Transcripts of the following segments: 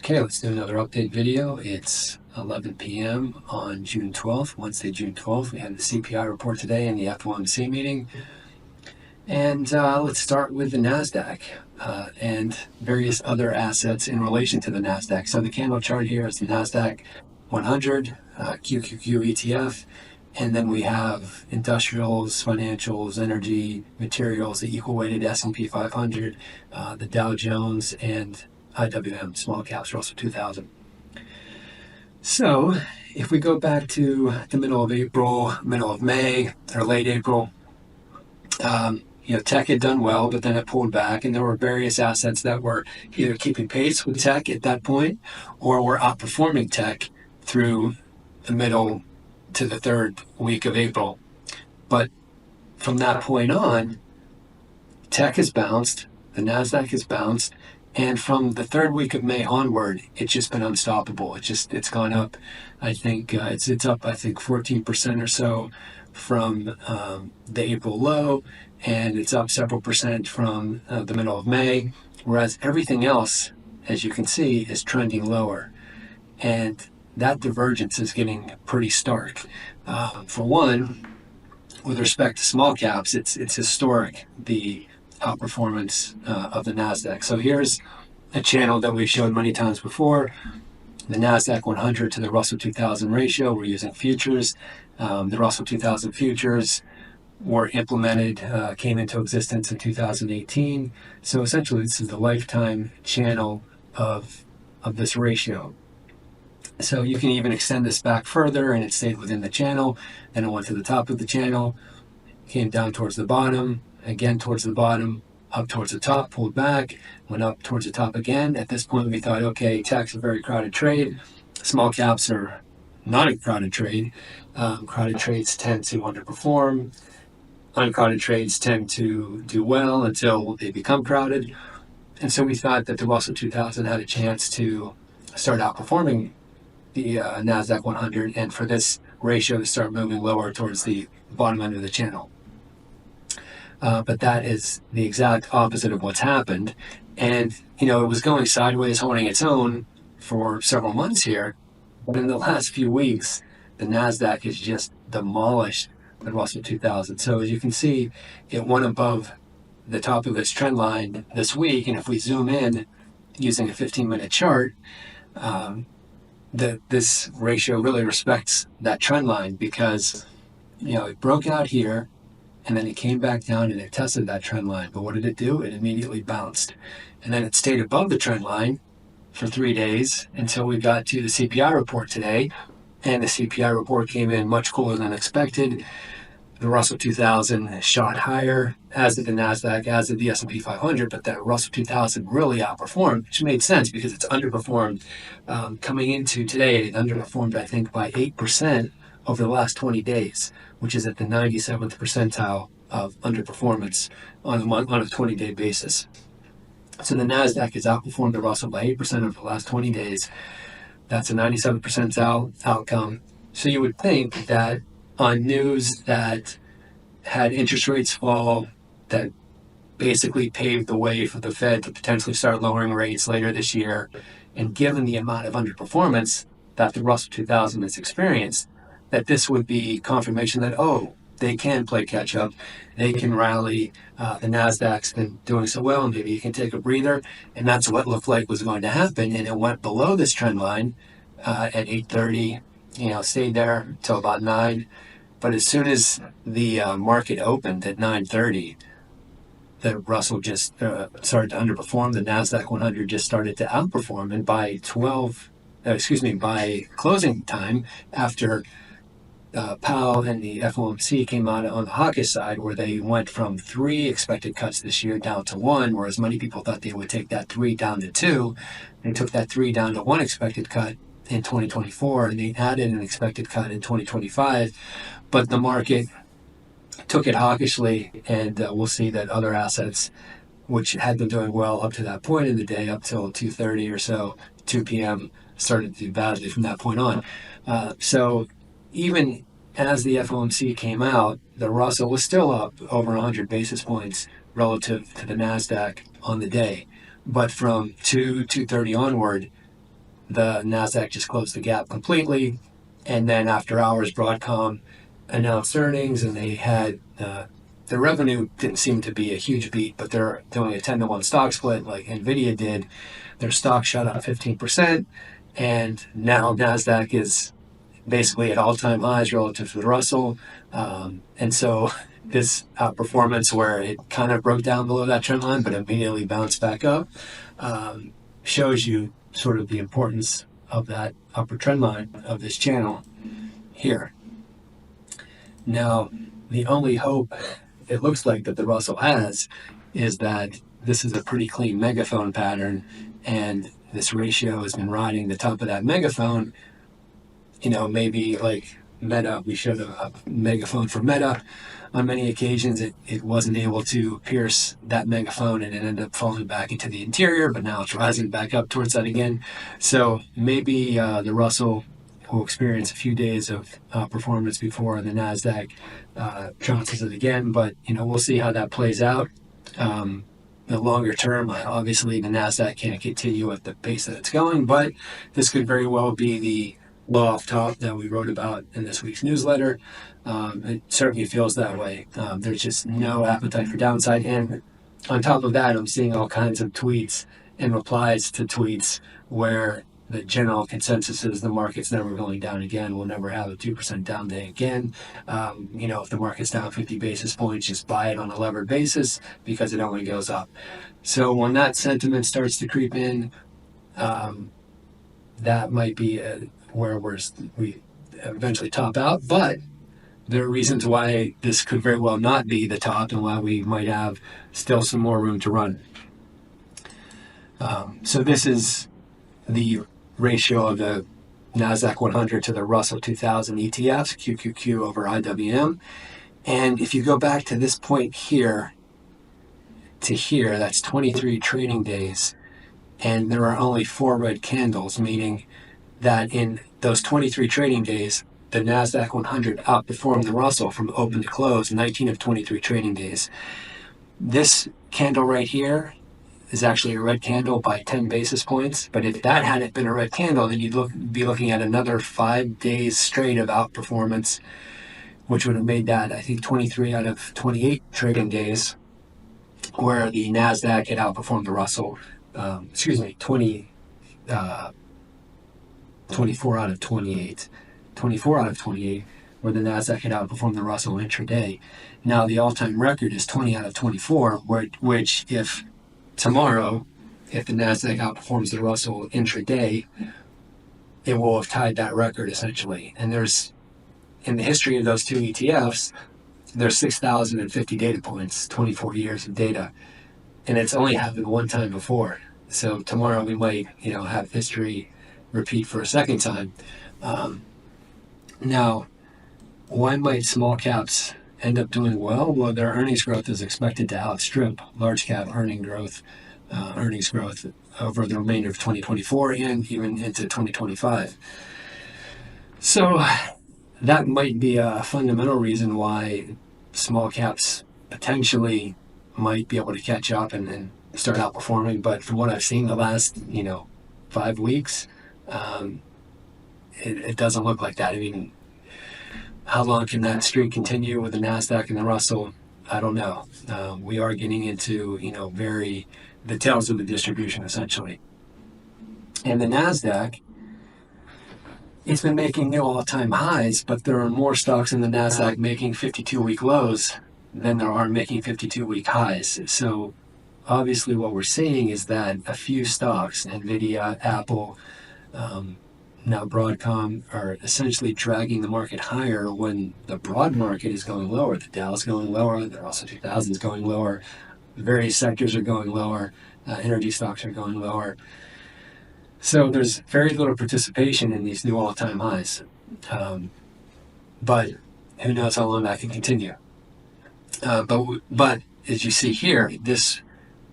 Okay, let's do another update video. It's 11 p.m. on June 12th, Wednesday, June 12th. We had the CPI report today and the FOMC meeting. And let's start with the Nasdaq and various other assets in relation to the Nasdaq. So the candle chart here is the Nasdaq 100, QQQ ETF. And then we have industrials, financials, energy, materials, the equal weighted S&P 500, the Dow Jones, and IWM, small caps, Russell 2000. So if we go back to the middle of April, middle of May, or late April, tech had done well, but then it pulled back, and there were various assets that were either keeping pace with tech at that point or were outperforming tech through the middle to the third week of April. But from that point on, tech has bounced, the Nasdaq has bounced, and from the third week of May onward, it's just been unstoppable. It's gone up. I think it's up 14% or so from the April low, and it's up several percent from the middle of May, whereas everything else, as you can see, is trending lower. And that divergence is getting pretty stark. For one, with respect to small caps, it's historic, the outperformance of the Nasdaq. So here's a channel that we've showed many times before, the Nasdaq 100 to the Russell 2000 ratio. We're using futures. The Russell 2000 futures were implemented, came into existence in 2018. So essentially this is the lifetime channel of this ratio. So you can even extend this back further, and it stayed within the channel. Then it went to the top of the channel, came down towards the bottom, again towards the bottom, up towards the top, pulled back, went up towards the top again. At this point, we thought, okay, tech's a very crowded trade. Small caps are not a crowded trade. Crowded trades tend to underperform. Uncrowded trades tend to do well until they become crowded. And so we thought that the Russell 2000 had a chance to start outperforming the Nasdaq 100, and for this ratio to start moving lower towards the bottom end of the channel. But that is the exact opposite of what's happened. And, it was going sideways, holding its own for several months here. But in the last few weeks, the Nasdaq has just demolished the Russell 2000. So as you can see, it went above the top of its trend line this week. And if we zoom in using a 15-minute chart, this ratio really respects that trend line, because it broke out here and then it came back down and it tested that trend line. But what did it do? It immediately bounced, and then it stayed above the trend line for 3 days until we got to the CPI report today, and the CPI report came in much cooler than expected. The Russell 2000 shot higher, as did the Nasdaq, as did the S&P 500, but that Russell 2000 really outperformed, which made sense because it's underperformed. Coming into today, it underperformed, I think, by 8% over the last 20 days, which is at the 97th percentile of underperformance on a 20-day basis. So the Nasdaq has outperformed the Russell by 8% over the last 20 days. That's a 97th percentile outcome. So you would think that on news that had interest rates fall, that basically paved the way for the Fed to potentially start lowering rates later this year, and given the amount of underperformance that the Russell 2000 has experienced, that this would be confirmation that, oh, they can play catch up, they can rally, the Nasdaq's been doing so well, maybe you can take a breather. And that's what looked like was going to happen, and it went below this trend line at 8:30, stayed there until about 9. But as soon as the market opened at 9:30, the Russell just started to underperform. The Nasdaq 100 just started to outperform, and by by closing time, after Powell and the FOMC came out on the hawkish side, where they went from 3 expected cuts this year down to 1, whereas many people thought they would take that 3 down to 2. They took that 3 down to 1 expected cut in 2024, and they added an expected cut in 2025. But the market took it hawkishly, and we'll see that other assets, which had been doing well up to that point in the day, up till 2:30 or so, 2 p.m., started to do badly from that point on. So even as the FOMC came out, the Russell was still up over 100 basis points relative to the Nasdaq on the day. But from 2:30 onward, the Nasdaq just closed the gap completely. And then after hours, Broadcom announced earnings, and they had their revenue didn't seem to be a huge beat, but they're doing a 10-to-1 stock split like NVDA did. Their stock shot up 15%, and now Nasdaq is basically at all-time highs relative to the Russell. And so this outperformance, where it kind of broke down below that trend line but immediately bounced back up, shows you sort of the importance of that upper trend line of this channel here. Now, the only hope it looks like that the Russell has is that this is a pretty clean megaphone pattern, and this ratio has been riding the top of that megaphone. You know, maybe like Meta, we showed a megaphone for Meta. On many occasions, it wasn't able to pierce that megaphone, and it ended up falling back into the interior, but now it's rising back up towards that again. So maybe the Russell will experience a few days of performance before the Nasdaq trounces it again, but you know, we'll see how that plays out. The longer term, obviously the Nasdaq can't continue at the pace that it's going, but this could very well be the low off top that we wrote about in this week's newsletter. It certainly feels that way. There's just no appetite for downside, and on top of that, I'm seeing all kinds of tweets and replies to tweets where the general consensus is the market's never going down again. We'll never have a 2% down day again. You know, if the market's down 50 basis points, just buy it on a levered basis because it only goes up. So when that sentiment starts to creep in, that might be where we eventually top out. But there are reasons why this could very well not be the top, and why we might have still some more room to run. So this is the ratio of the Nasdaq 100 to the Russell 2000 ETFs, QQQ over IWM. And if you go back to this point here to here, that's 23 trading days, and there are only 4 red candles, meaning that in those 23 trading days, the Nasdaq 100 outperformed the Russell from open to close 19 of 23 trading days. This candle right here is actually a red candle by 10 basis points, but if that hadn't been a red candle, then you'd be looking at another 5 days straight of outperformance, which would have made that, I think, 23 out of 28 trading days where the Nasdaq had outperformed the Russell. 24 out of 28. 24 out of 28 where the Nasdaq had outperformed the Russell intraday. Now the all-time record is 20 out of 24, which if tomorrow, if the Nasdaq outperforms the Russell intraday, it will have tied that record essentially. And there's, in the history of those two ETFs, there's 6,050 data points, 24 years of data, and it's only happened one time before. So tomorrow we might, have history repeat for a second time. Now, why might small caps end up doing well? Well, their earnings growth is expected to outstrip large cap earnings growth over the remainder of 2024 and even into 2025. So that might be a fundamental reason why small caps potentially might be able to catch up and start outperforming. But from what I've seen the last, 5 weeks, it doesn't look like that. I mean, how long can that streak continue with the Nasdaq and the Russell? I don't know. We are getting into, the tails of the distribution essentially. And the Nasdaq, it's been making new all-time highs, but there are more stocks in the Nasdaq making 52-week lows than there are making 52-week highs. So obviously what we're seeing is that a few stocks, NVDA, Apple, now Broadcom, are essentially dragging the market higher when the broad market is going lower. The Dow is going lower, the Russell 2000 is going lower, various sectors are going lower, energy stocks are going lower. So there's very little participation in these new all-time highs. But who knows how long that can continue. But as you see here, this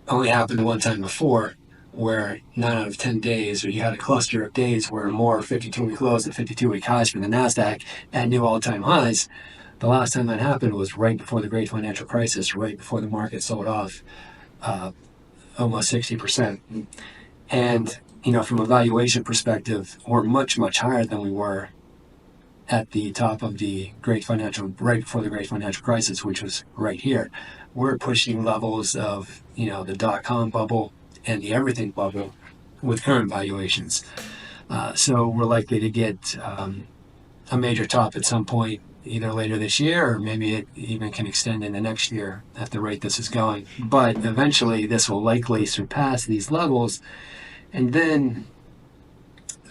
only happened one time before, where 9 out of 10 days, or you had a cluster of days where more 52-week lows and 52-week highs for the Nasdaq at new all-time highs. The last time that happened was right before the Great Financial Crisis, right before the market sold off almost 60%. And from a valuation perspective, we're much, much higher than we were at the top of the right before the great financial crisis, which was right here. We're pushing levels of, the dot-com bubble and the everything bubble with current valuations. So we're likely to get a major top at some point, either later this year, or maybe it even can extend into next year at the rate this is going. But eventually this will likely surpass these levels, and then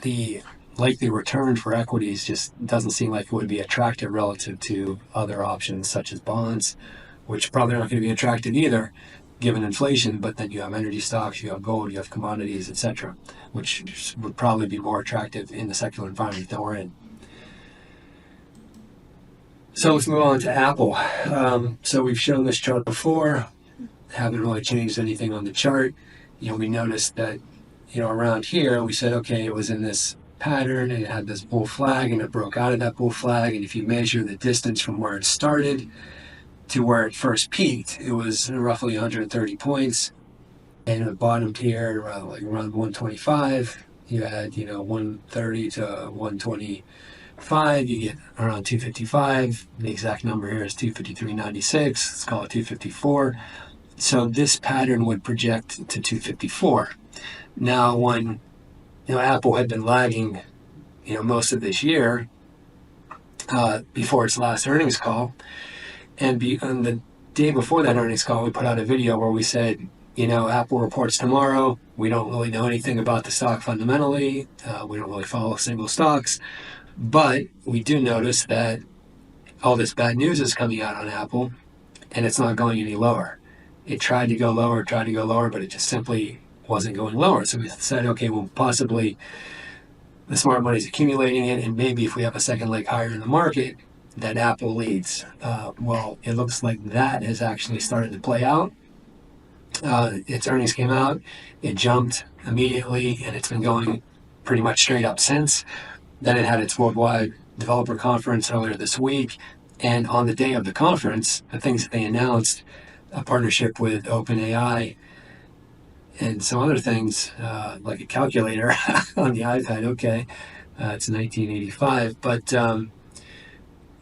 the likely return for equities just doesn't seem like it would be attractive relative to other options such as bonds, which probably aren't going to be attractive either given inflation. But then you have energy stocks, you have gold, you have commodities, etc., which would probably be more attractive in the secular environment that we're in. So let's move on to Apple. So we've shown this chart before, haven't really changed anything on the chart. We noticed that around here we said, okay, it was in this pattern and it had this bull flag and it broke out of that bull flag, and if you measure the distance from where it started to where it first peaked, it was roughly 130 points, and it bottomed here around 125. You had 130 to 125, you get around 255. The exact number here is 253.96. Let's call it 254. So this pattern would project to 254. Now when Apple had been lagging, most of this year before its last earnings call, and on the day before that earnings call, we put out a video where we said, Apple reports tomorrow. We don't really know anything about the stock fundamentally. We don't really follow single stocks, but we do notice that all this bad news is coming out on Apple, and it's not going any lower. It tried to go lower, but it just simply wasn't going lower. So we said, okay, well, possibly the smart money's accumulating it, and maybe if we have a second leg higher in the market, that Apple leads. Well, it looks like that has actually started to play out. Its earnings came out, it jumped immediately, and it's been going pretty much straight up since. Then it had its worldwide developer conference earlier this week, and on the day of the conference, the things that they announced, a partnership with OpenAI and some other things, like a calculator on the iPad. Okay, it's 1985, but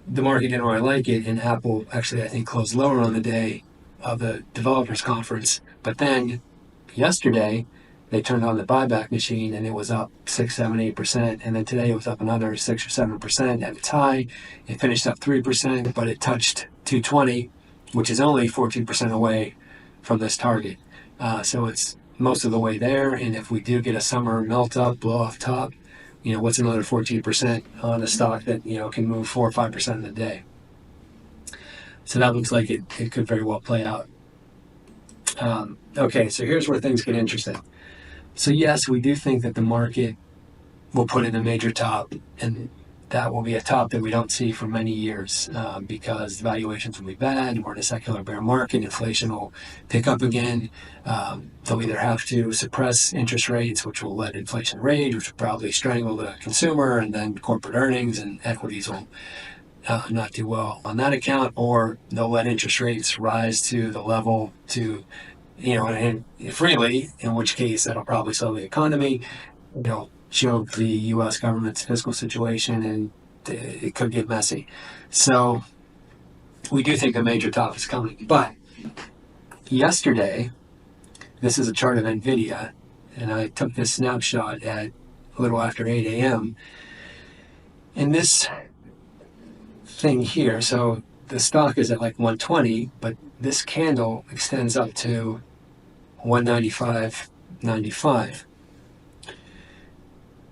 the market didn't really like it, and Apple actually, I think, closed lower on the day of the developers conference. But then yesterday, they turned on the buyback machine, and it was up 6, 7, 8%. And then today it was up another 6 or 7% at its high. It finished up 3%, but it touched 220, which is only 14% away from this target. So it's most of the way there. And if we do get a summer melt up, blow off top, what's another 14% on a stock that, can move 4 or 5% in a day? So that looks like it could very well play out. Okay, so here's where things get interesting. So yes, we do think that the market will put in a major top, and that will be a top that we don't see for many years, because valuations will be bad. We're in a secular bear market. Inflation will pick up again. They'll either have to suppress interest rates, which will let inflation rage, which will probably strangle the consumer, and then corporate earnings and equities will not do well on that account, or they'll let interest rates rise to the level to, and freely, in which case that'll probably slow the economy, choke the U.S. government's fiscal situation, and it could get messy. So we do think a major top is coming. But yesterday, this is a chart of NVDA, and I took this snapshot at a little after 8 a.m. And this thing here, so the stock is at like 120, but this candle extends up to 195.95.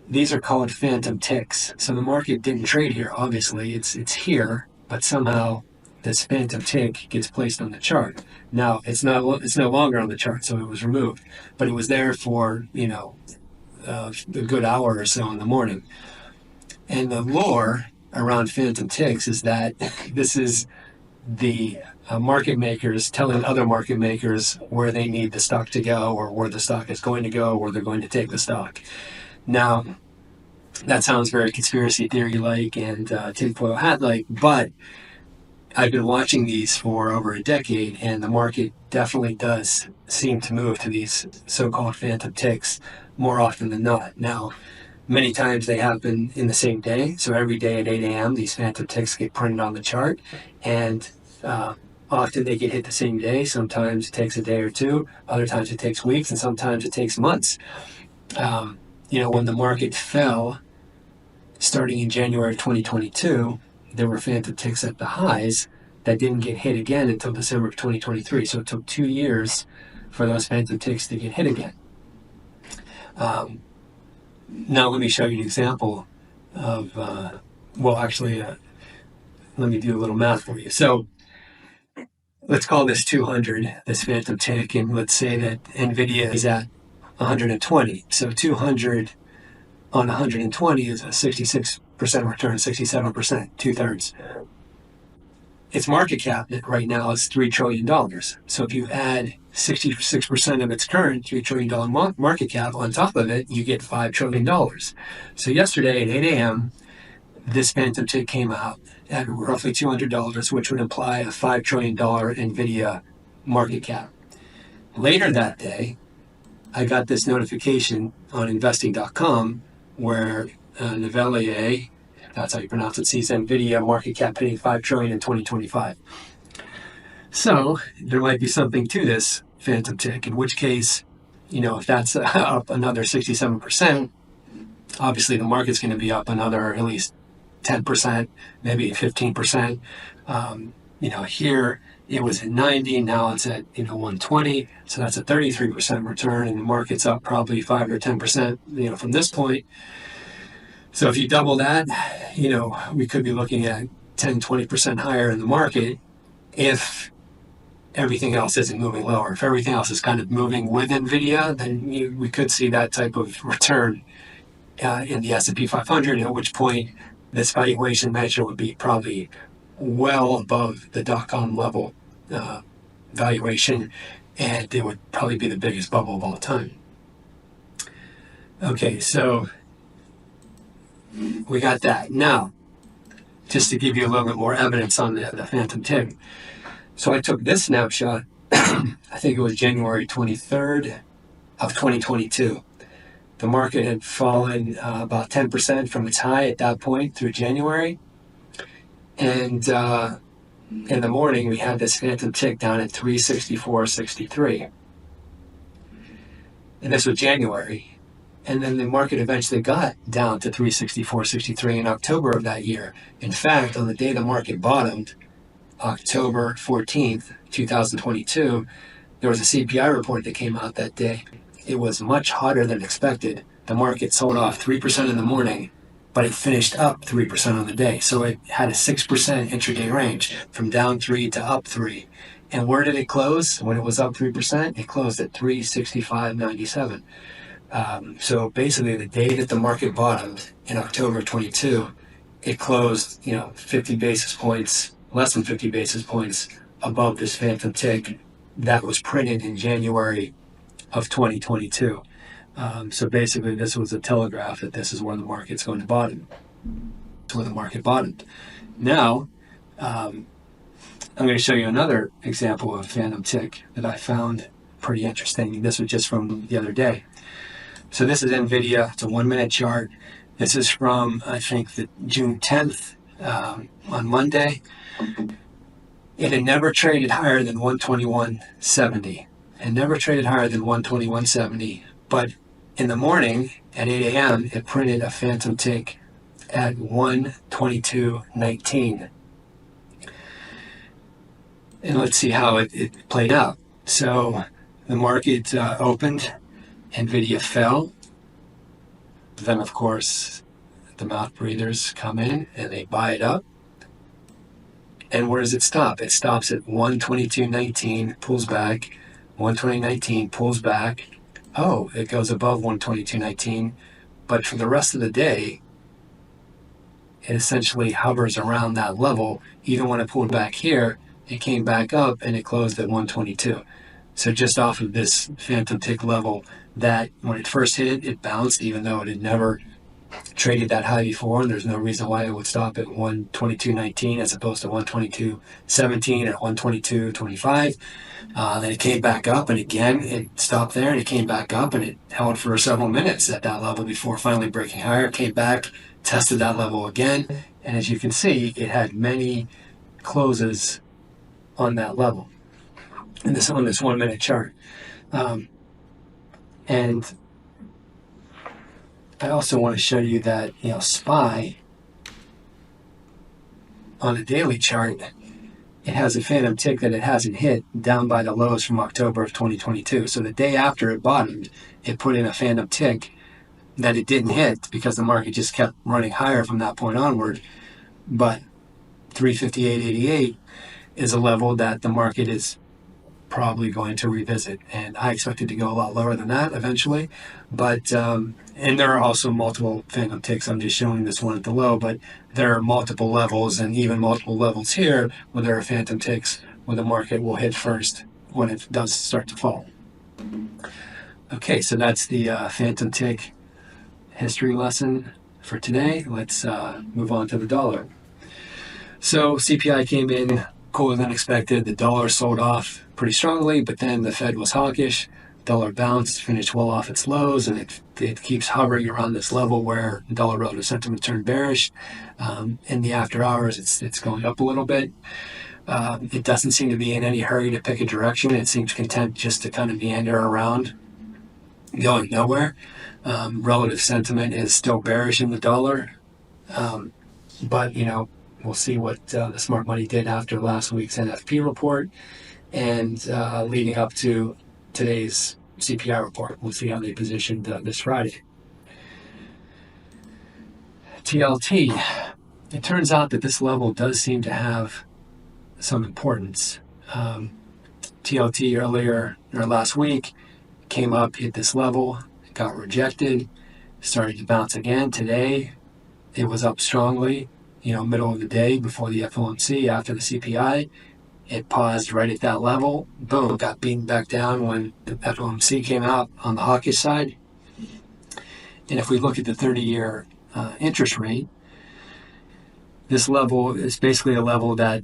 These are called phantom ticks. So the market didn't trade here, obviously. It's here, but somehow this phantom tick gets placed on the chart. Now, it's no longer on the chart, so it was removed, but it was there for, a good hour or so in the morning. And the lore around phantom ticks is that this is the market makers telling other market makers where they need the stock to go, or where the stock is going to go, where they're going to take the stock. Now, that sounds very conspiracy theory-like and tinfoil hat-like, but I've been watching these for over a decade, and the market definitely does seem to move to these so-called phantom ticks more often than not. Now, many times they happen in the same day. So every day at 8 a.m., these phantom ticks get printed on the chart, and often they get hit the same day. Sometimes it takes a day or two, other times it takes weeks, and sometimes it takes months. When the market fell starting in January of 2022, there were phantom ticks at the highs that didn't get hit again until December of 2023. So it took 2 years for those phantom ticks to get hit again. Now let me show you an example of, let me do a little math for you. So let's call this 200, this phantom tick, and let's say that NVDA is at 120. So 200 on 120 is a 66% return, 67%, 2/3. Its market cap right now is $3 trillion. So if you add 66% of its current $3 trillion market cap on top of it, you get $5 trillion. So yesterday at 8 a.m., this phantom tick came out at roughly $200, which would imply a $5 trillion NVIDIA market cap. Later that day, I got this notification on investing.com where NVDA, if that's how you pronounce it, sees NVIDIA market cap hitting $5 trillion in 2025. So there might be something to this phantom tick, in which case, if that's up another 67%, obviously the market's going to be up another at least 10%, maybe 15%. Here it was at 90, now it's at 120, so that's a 33% return, and the market's up probably 5 or 10%, from this point. So if you double that, we could be looking at 10, 20% higher in the market if everything else isn't moving lower. If everything else is kind of moving with NVIDIA, then we could see that type of return in the S&P 500, at which point this valuation measure would be probably well above the dot-com level valuation, and it would probably be the biggest bubble of all time. Okay, so we got that. Now, just to give you a little bit more evidence on the phantom tick. So I took this snapshot, I think it was January 23rd of 2022. The market had fallen about 10% from its high at that point through January. And in the morning, we had this phantom tick down at 364.63. And this was January. And then the market eventually got down to 364.63 in October of that year. In fact, on the day the market bottomed, October 14th, 2022, there was a CPI report that came out that day. It was much hotter than expected. The market sold off 3% in the morning, but it finished up 3% on the day. So it had a 6% intraday range from down 3 to up 3. And where did it close when it was up 3%? It closed at 365.97. So basically the day that the market bottomed in October 22, it closed, 50 basis points, less than 50 basis points above this phantom tick that was printed in January of 2022. So basically this was a telegraph that this is where the market's going to bottom. It's where the market bottomed. Now, I'm going to show you another example of phantom tick that I found pretty interesting. This was just from the other day. So this is NVIDIA. It's a 1-minute chart. This is from, I think, the June 10th on Monday. It had never traded higher than 121.70. It never traded higher than 121.70. But in the morning at 8 a.m., it printed a phantom tick at 122.19. And let's see how it played out. So the market opened, NVIDIA fell. Then, of course, the mouth breathers come in and they buy it up. And where does it stop? It stops at 122.19, pulls back, 120.19, pulls back. Oh, it goes above 122.19. But for the rest of the day, it essentially hovers around that level. Even when it pulled back here, it came back up and it closed at 122. So just off of this phantom tick level, that when it first hit it, it bounced, even though it had never traded that high before, and there's no reason why it would stop at 122.19 as opposed to 122.17 or 122.25. Then it came back up, and again it stopped there, and it came back up, and it held for several minutes at that level before finally breaking higher. Came back, tested that level again, and as you can see, it had many closes on that level. And this on this 1 minute chart. And I also want to show you that, SPY on a daily chart, it has a phantom tick that it hasn't hit down by the lows from October of 2022. So the day after it bottomed, it put in a phantom tick that it didn't hit because the market just kept running higher from that point onward. But 358.88 is a level that the market is probably going to revisit, and I expect it to go a lot lower than that eventually. But and there are also multiple phantom ticks. I'm just showing this one at the low, but there are multiple levels, and even multiple levels here where there are phantom ticks where the market will hit first when it does start to fall. Okay, so that's the phantom tick history lesson for today. Let's move on to the dollar. So CPI came in cooler than expected. The dollar sold off pretty strongly, but then the Fed was hawkish. Dollar bounced, finished well off its lows, and it keeps hovering around this level where dollar relative sentiment turned bearish. In the after hours, it's going up a little bit. It doesn't seem to be in any hurry to pick a direction. It seems content just to kind of meander around, going nowhere. Relative sentiment is still bearish in the dollar, but we'll see what the smart money did after last week's NFP report and leading up to today's CPI report. We'll see how they positioned this Friday. TLT. It turns out that this level does seem to have some importance. TLT earlier or last week came up, hit this level, got rejected, started to bounce again. Today, it was up strongly. Middle of the day before the FOMC, after the CPI, it paused right at that level. Boom, got beaten back down when the FOMC came out on the hawkish side. And if we look at the 30-year interest rate, this level is basically a level that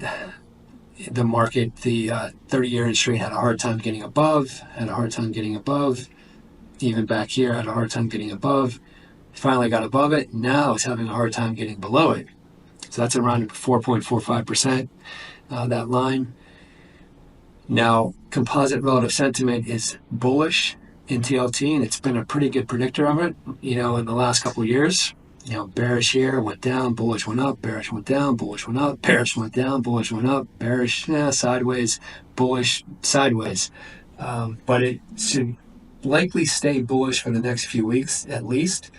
the market, the 30-year interest rate had a hard time getting above, even back here had a hard time getting above. Finally got above it. Now it's having a hard time getting below it. So that's around 4.45%, that line. Now, composite relative sentiment is bullish in TLT, and it's been a pretty good predictor of it, in the last couple of years. Bearish here, went down, bullish went up, bearish went down, bullish went up, bearish went down, bullish went up, bearish, sideways, bullish, sideways. But it should likely stay bullish for the next few weeks at least.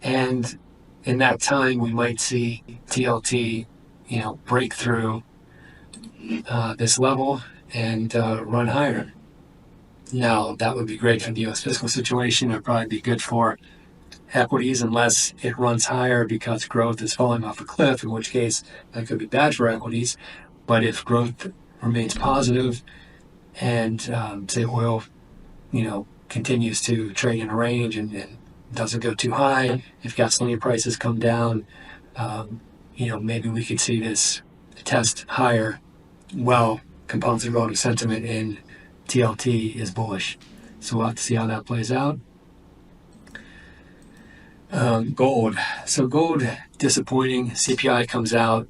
And in that time, we might see TLT, break through this level and run higher. Now, that would be great for the U.S. fiscal situation. It would probably be good for equities unless it runs higher because growth is falling off a cliff, in which case that could be bad for equities. But if growth remains positive and, say, oil, continues to trade in a range and doesn't go too high, if gasoline prices come down, maybe we could see this test higher. Well, composite relative sentiment in TLT is bullish. So we'll have to see how that plays out. Gold. So gold, disappointing. CPI comes out.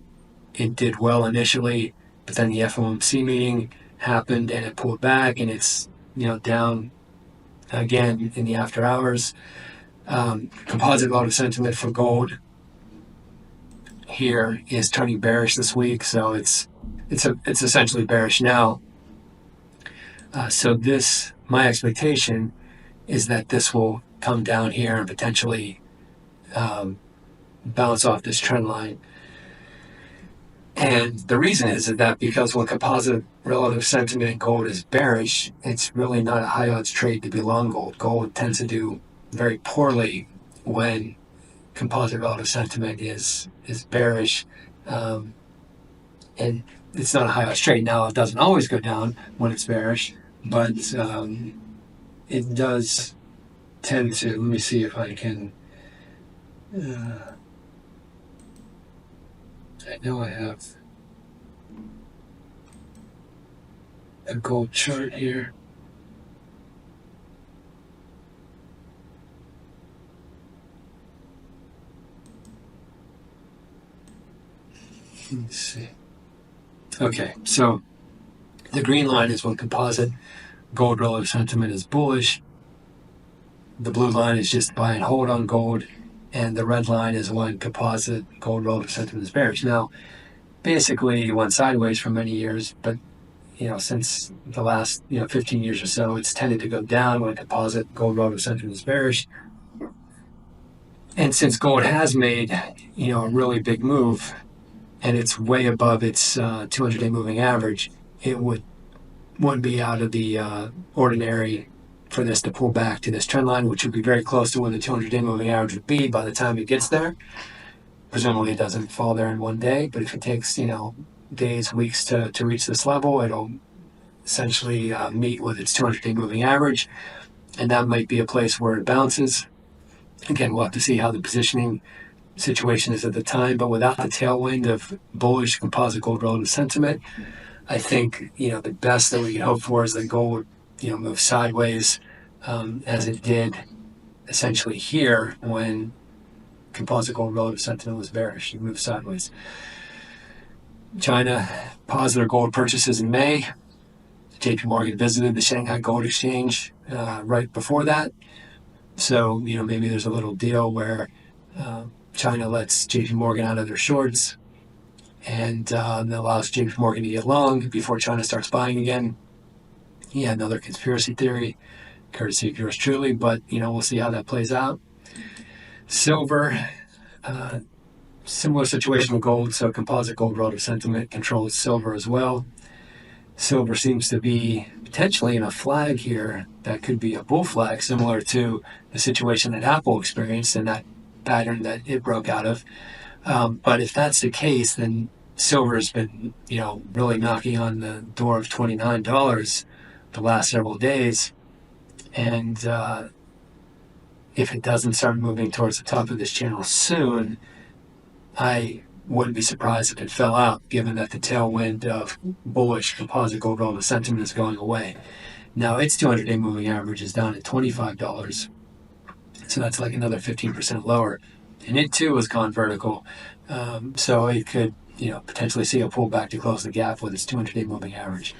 It did well initially, but then the FOMC meeting happened and it pulled back, and it's down again in the after hours. Composite relative sentiment for gold here is turning bearish this week, so it's essentially bearish now. So my expectation is that this will come down here and potentially bounce off this trend line. And the reason is that because when composite relative sentiment in gold is bearish, it's really not a high odds trade to be long gold. Gold tends to do very poorly when composite relative sentiment is bearish, and it's not a high odds trade. Now, it doesn't always go down when it's bearish, but it does tend to. Let me see if I can I know I have a gold chart here. Let's see. Okay, so the green line is when composite gold relative sentiment is bullish. The blue line is just buy and hold on gold, and the red line is when composite gold relative sentiment is bearish. Now, basically, it went sideways for many years, but since the last 15 years or so, it's tended to go down when composite gold relative sentiment is bearish. And since gold has made a really big move, and it's way above its 200-day moving average, it wouldn't be out of the ordinary for this to pull back to this trend line, which would be very close to where the 200-day moving average would be by the time it gets there. Presumably it doesn't fall there in one day, but if it takes days, weeks to reach this level, it'll essentially meet with its 200-day moving average, and that might be a place where it bounces. Again, we'll have to see how the positioning situation is at the time, but without the tailwind of bullish composite gold relative sentiment, I think the best that we can hope for is that gold move sideways as it did essentially here when composite gold relative sentiment was bearish. It moved sideways. China paused their gold purchases in May. JP Morgan visited the Shanghai Gold Exchange right before that. So, maybe there's a little deal where China lets JP Morgan out of their shorts and allows JP Morgan to get long before China starts buying again. Yeah, another conspiracy theory, courtesy of yours truly, but we'll see how that plays out. Silver, similar situation with gold, so composite gold relative sentiment controls silver as well. Silver seems to be potentially in a flag here that could be a bull flag, similar to the situation that Apple experienced and that pattern that it broke out of. But if that's the case, then silver has been, really knocking on the door of $29 the last several days. And if it doesn't start moving towards the top of this channel soon, I wouldn't be surprised if it fell out, given that the tailwind of bullish composite gold relative sentiment is going away. Now, its 200-day moving average is down at $25, so that's like another 15% lower. And it too has gone vertical, so it could potentially see a pullback to close the gap with its 200-day moving average.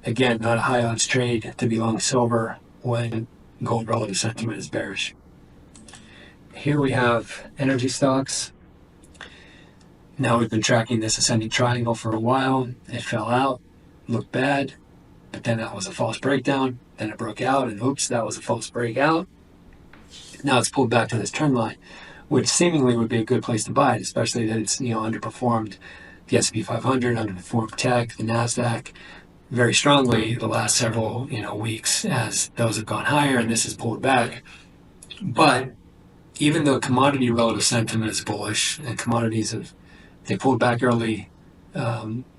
Again, not a high odds trade to be long silver when gold relative sentiment is bearish. Here we have energy stocks. Now we've been tracking this ascending triangle for a while. It fell out, looked bad, but then that was a false breakdown. Then it broke out, and oops, that was a false breakout. Now it's pulled back to this trend line, which seemingly would be a good place to buy it, especially that it's underperformed the S&P 500, underperformed tech, the Nasdaq, very strongly the last several weeks as those have gone higher and this has pulled back. But even though commodity relative sentiment is bullish and commodities they pulled back early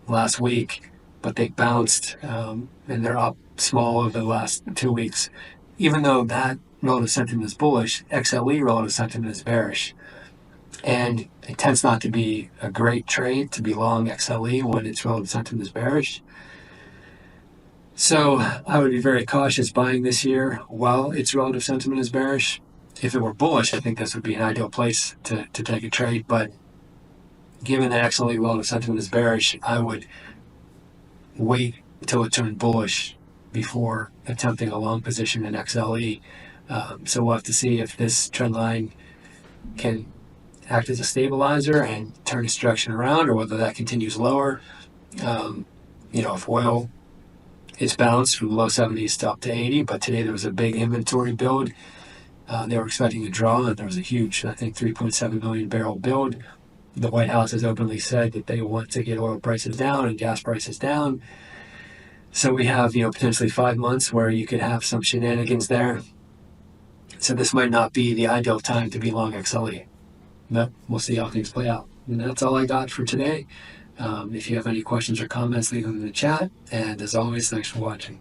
last week, but they bounced and they're up small over the last 2 weeks. Even though that relative sentiment is bullish, XLE relative sentiment is bearish. And it tends not to be a great trade to be long XLE when its relative sentiment is bearish. So I would be very cautious buying this year while its relative sentiment is bearish. If it were bullish, I think this would be an ideal place to take a trade. But given that XLE relative sentiment is bearish, I would wait until it turned bullish before attempting a long position in XLE. So we'll have to see if this trend line can act as a stabilizer and turn its direction around, or whether that continues lower. If oil, it's bounced from the low 70s to up to 80, but today there was a big inventory build. They were expecting a draw, and there was a huge, I think, 3.7 million barrel build. The White House has openly said that they want to get oil prices down and gas prices down. So we have, potentially 5 months where you could have some shenanigans there. So this might not be the ideal time to be long XLE. But we'll see how things play out. And that's all I got for today. If you have any questions or comments, leave them in the chat. And as always, thanks for watching.